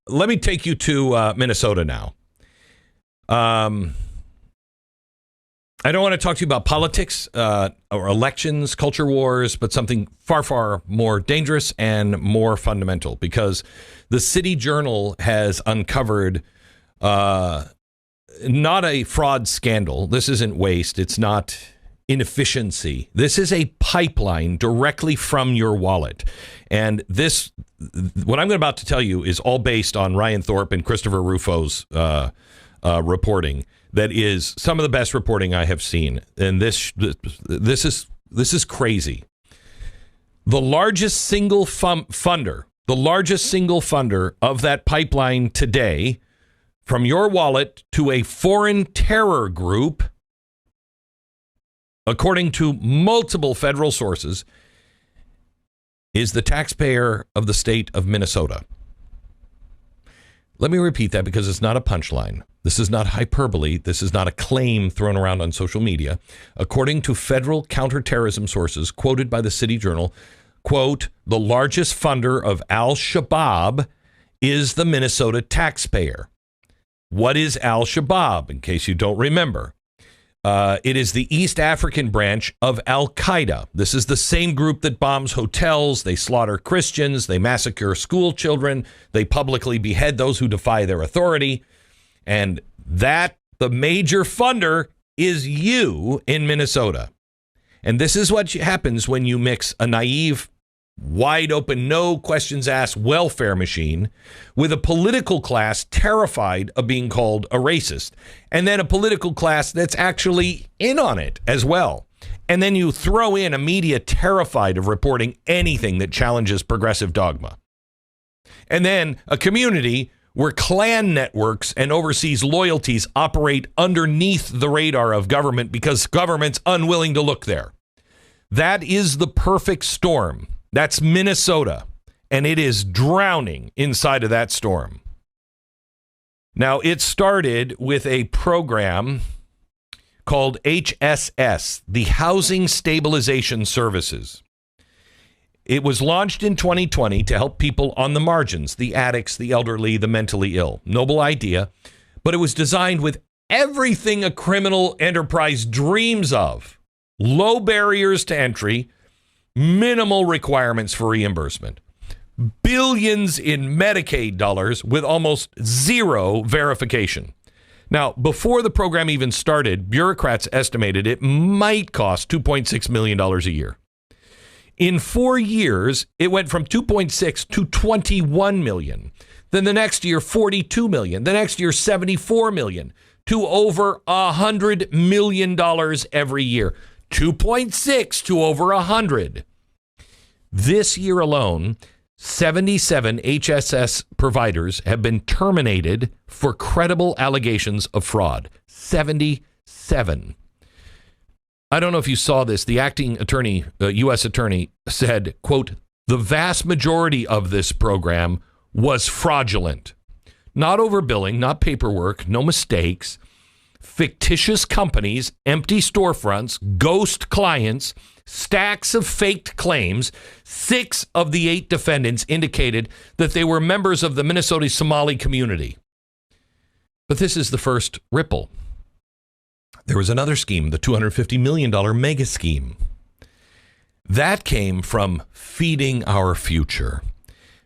let me take you to Minnesota now. I don't want to talk to you about politics or elections, culture wars, but something far, far more dangerous and more fundamental, because the City Journal has uncovered not a fraud scandal. This isn't waste. It's not inefficiency. This is a pipeline directly from your wallet. And this, what I'm about to tell you, is all based on Ryan Thorpe and Christopher Rufo's reporting. That is some of the best reporting I have seen. And this is crazy. The largest single funder of that pipeline today, from your wallet to a foreign terror group, according to multiple federal sources, is the taxpayer of the state of Minnesota. Let me repeat that, because it's not a punchline. This is not hyperbole. This is not a claim thrown around on social media. According to federal counterterrorism sources quoted by the City Journal, quote, the largest funder of Al-Shabaab is the Minnesota taxpayer. What is Al-Shabaab, in case you don't remember? It is the East African branch of Al-Qaeda. This is the same group that bombs hotels, they slaughter Christians, they massacre school children, they publicly behead those who defy their authority. And that, the major funder, is you in Minnesota. And this is what happens when you mix a naive, wide open, no questions asked welfare machine with a political class terrified of being called a racist, and then a political class that's actually in on it as well. And then you throw in a media terrified of reporting anything that challenges progressive dogma. And then a community where clan networks and overseas loyalties operate underneath the radar of government because government's unwilling to look there. That is the perfect storm. That's Minnesota, and it is drowning inside of that storm. Now, it started with a program called HSS, the Housing Stabilization Services. It was launched in 2020 to help people on the margins, the addicts, the elderly, the mentally ill. Noble idea, but it was designed with everything a criminal enterprise dreams of. Low barriers to entry, minimal requirements for reimbursement, billions in Medicaid dollars with almost zero verification. Now, before the program even started, bureaucrats estimated it might cost $2.6 million a year. In 4 years, it went from 2.6 to 21 million. Then the next year, 42 million. The next year, 74 million, to over $100 million every year. 2.6 to over 100. This year alone, 77 HSS providers have been terminated for credible allegations of fraud. 77. I don't know if you saw this. The acting attorney, U.S. attorney, said, quote, the vast majority of this program was fraudulent. Not overbilling, not paperwork, no mistakes. Fictitious companies, empty storefronts, ghost clients, stacks of faked claims. 6 of the 8 defendants indicated that they were members of the Minnesota Somali community. But this is the first ripple. There was another scheme, the $250 million mega scheme. That came from Feeding Our Future.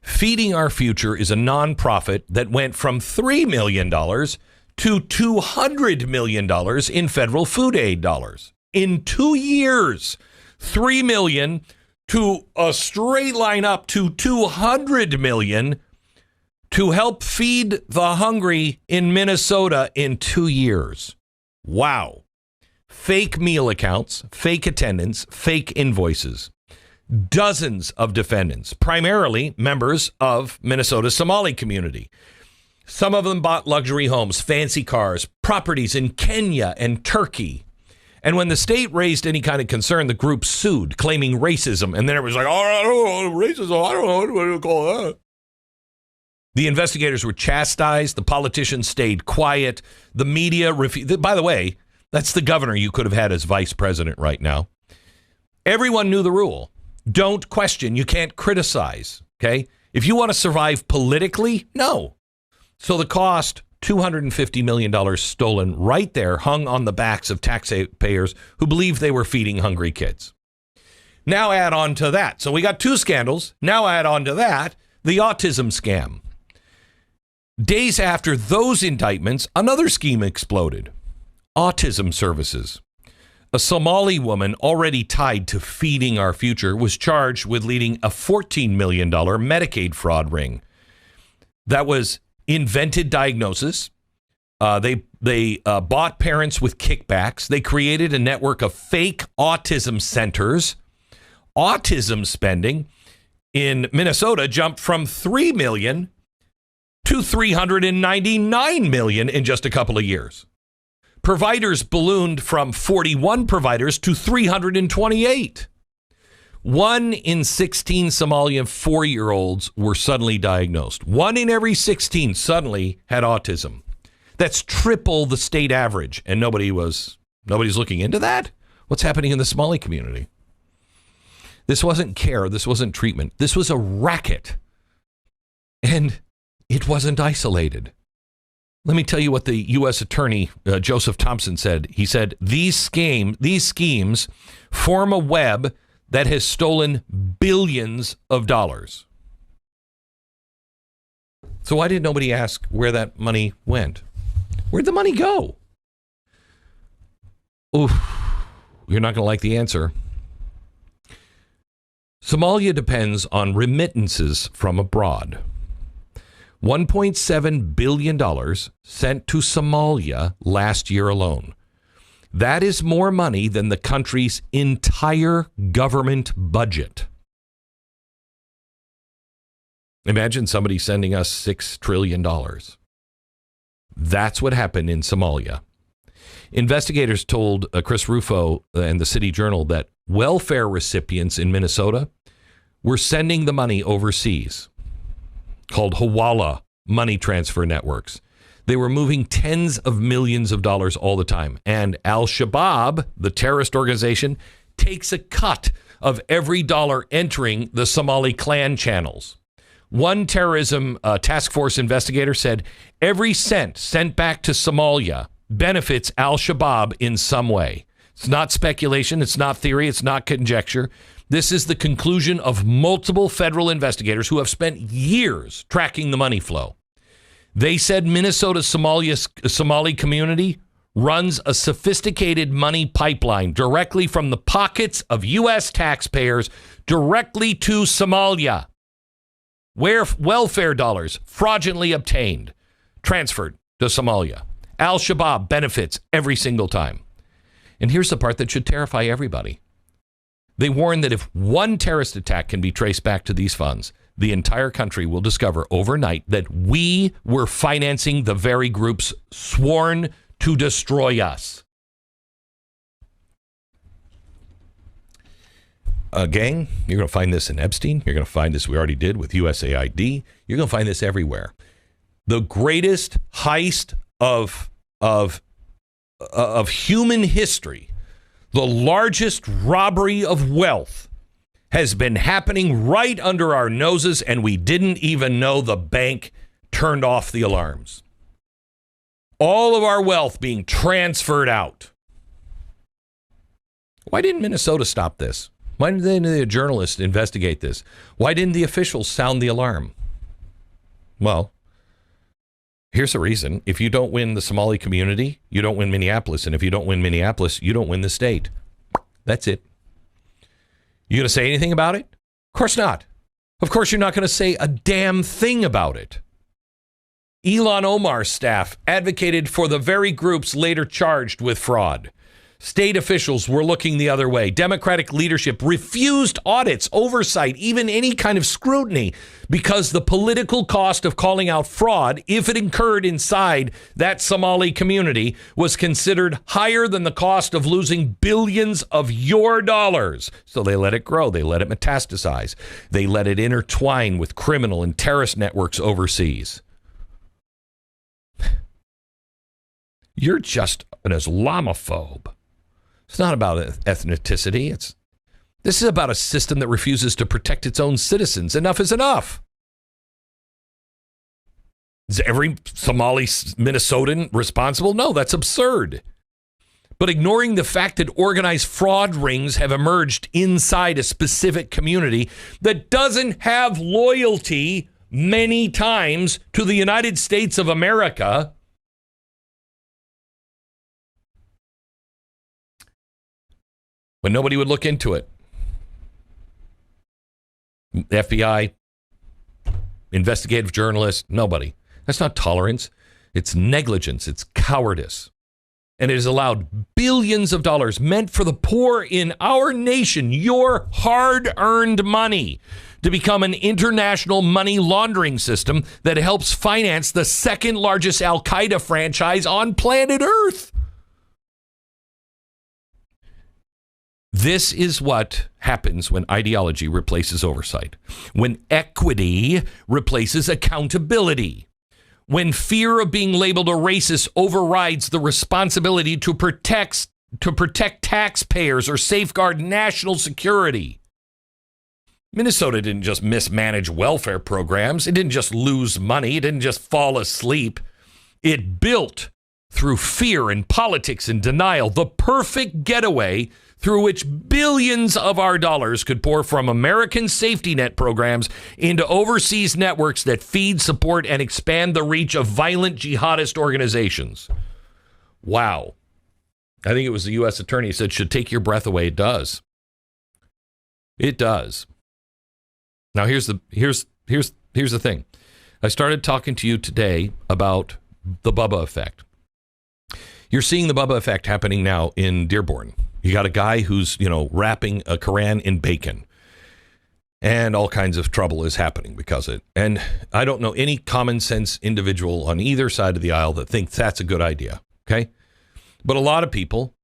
Feeding Our Future is a nonprofit that went from $3 million to $200 million in federal food aid dollars. In 2 years, $3 million to a straight line up to $200 million to help feed the hungry in Minnesota in 2 years. Wow. Fake meal accounts, fake attendance, fake invoices. Dozens of defendants, primarily members of Minnesota's Somali community. Some of them bought luxury homes, fancy cars, properties in Kenya and Turkey. And when the state raised any kind of concern, the group sued, claiming racism. And then it was like, oh, I don't know, racism, I don't know what to call that. The investigators were chastised. The politicians stayed quiet. The media refused. By the way, that's the governor you could have had as vice president right now. Everyone knew the rule. Don't question. You can't criticize. Okay. If you want to survive politically, no. So the cost, $250 million stolen right there, hung on the backs of taxpayers who believed they were feeding hungry kids. Now add on to that. So we got two scandals. Now add on to that the autism scam. Days after those indictments, another scheme exploded. Autism services. A Somali woman already tied to feeding our future was charged with leading a $14 million Medicaid fraud ring. That was invented diagnosis. They bought parents with kickbacks. They created a network of fake autism centers. Autism spending in Minnesota jumped from $3 million to $399 million in just a couple of years. Providers ballooned from 41 providers to 328. 1 in 16 Somalian 4-year-olds were suddenly diagnosed. 1 in every 16 suddenly had autism. That's triple the state average, and nobody's looking into that. What's happening in the Somali community? This wasn't care. This wasn't treatment. This was a racket. And it wasn't isolated. Let me tell you what the U.S. Attorney, Joseph Thompson, said. He said, these schemes form a web that has stolen billions of dollars. So why did nobody ask where that money went? Where'd the money go? Oof, you're not going to like the answer. Somalia depends on remittances from abroad. $1.7 billion sent to Somalia last year alone. That is more money than the country's entire government budget. Imagine somebody sending us $6 trillion. That's what happened in Somalia. Investigators told Chris Rufo and the City Journal that welfare recipients in Minnesota were sending the money overseas, called Hawala money transfer networks. They were moving tens of millions of dollars all the time. And Al-Shabaab, the terrorist organization, takes a cut of every dollar entering the Somali clan channels. One terrorism task force investigator said every cent sent back to Somalia benefits Al-Shabaab in some way. It's not speculation. It's not theory. It's not conjecture. This is the conclusion of multiple federal investigators who have spent years tracking the money flow. They said Minnesota's Somali community runs a sophisticated money pipeline directly from the pockets of U.S. taxpayers directly to Somalia, where welfare dollars fraudulently obtained, transferred to Somalia. Al-Shabaab benefits every single time. And here's the part that should terrify everybody. They warn that if one terrorist attack can be traced back to these funds, the entire country will discover overnight that we were financing the very groups sworn to destroy us. Gang, you're going to find this in Epstein. You're going to find this, we already did with USAID. You're going to find this everywhere. The greatest heist of human history, the largest robbery of wealth, has been happening right under our noses, and we didn't even know the bank turned off the alarms. All of our wealth being transferred out. Why didn't Minnesota stop this? Why didn't the journalists investigate this? Why didn't the officials sound the alarm? Well, here's the reason. If you don't win the Somali community, you don't win Minneapolis. And if you don't win Minneapolis, you don't win the state. That's it. You going to say anything about it? Of course not. Of course, you're not going to say a damn thing about it. Ilhan Omar's staff advocated for the very groups later charged with fraud. State officials were looking the other way. Democratic leadership refused audits, oversight, even any kind of scrutiny, because the political cost of calling out fraud, if it incurred inside that Somali community, was considered higher than the cost of losing billions of your dollars. So they let it grow. They let it metastasize. They let it intertwine with criminal and terrorist networks overseas. You're just an Islamophobe. It's not about ethnicity. This is about a system that refuses to protect its own citizens. Enough is enough. Is every Somali Minnesotan responsible? No, that's absurd. But ignoring the fact that organized fraud rings have emerged inside a specific community that doesn't have loyalty many times to the United States of America. When nobody would look into it. FBI, investigative journalists, nobody. That's not tolerance. It's negligence. It's cowardice. And it has allowed billions of dollars meant for the poor in our nation, your hard-earned money, to become an international money laundering system that helps finance the second largest Al-Qaeda franchise on planet Earth. This is what happens when ideology replaces oversight, when equity replaces accountability, when fear of being labeled a racist overrides the responsibility to protect taxpayers or safeguard national security. Minnesota didn't just mismanage welfare programs. It didn't just lose money. It didn't just fall asleep. It built, through fear and politics and denial, the perfect getaway through which billions of our dollars could pour from American safety net programs into overseas networks that feed, support, and expand the reach of violent jihadist organizations. Wow. I think it was the U.S. attorney said, should take your breath away. It does. It does. Now, here's the thing. I started talking to you today about the Bubba effect. You're seeing the Bubba effect happening now in Dearborn. You got a guy who's, wrapping a Quran in bacon. And all kinds of trouble is happening because of it. And I don't know any common sense individual on either side of the aisle that thinks that's a good idea. Okay? But a lot of people,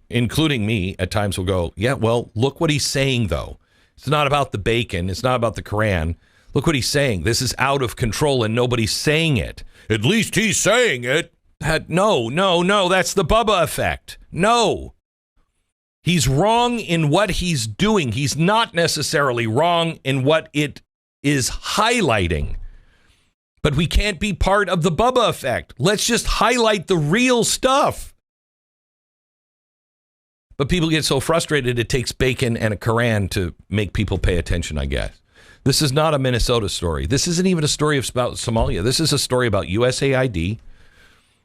including me, at times will go, yeah, well, look what he's saying, though. It's not about the bacon. It's not about the Quran. Look what he's saying. This is out of control and nobody's saying it. At least he's saying it. No. That's the Bubba effect. No. He's wrong in what he's doing. He's not necessarily wrong in what it is highlighting. But we can't be part of the Bubba effect. Let's just highlight the real stuff. But people get so frustrated it takes bacon and a Quran to make people pay attention, I guess. This is not a Minnesota story. This isn't even a story about Somalia. This is a story about USAID.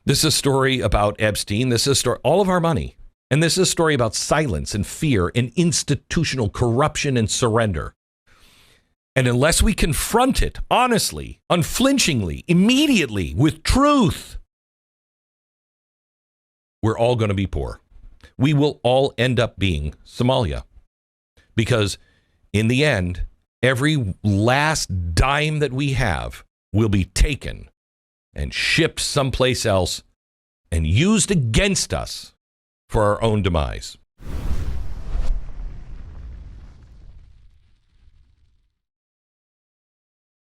This is a story about Epstein. This is a story, all of our money. And this is a story about silence and fear and institutional corruption and surrender. And unless we confront it honestly, unflinchingly, immediately, with truth, we're all going to be poor. We will all end up being Somalia. Because in the end, every last dime that we have will be taken and shipped someplace else and used against us for our own demise.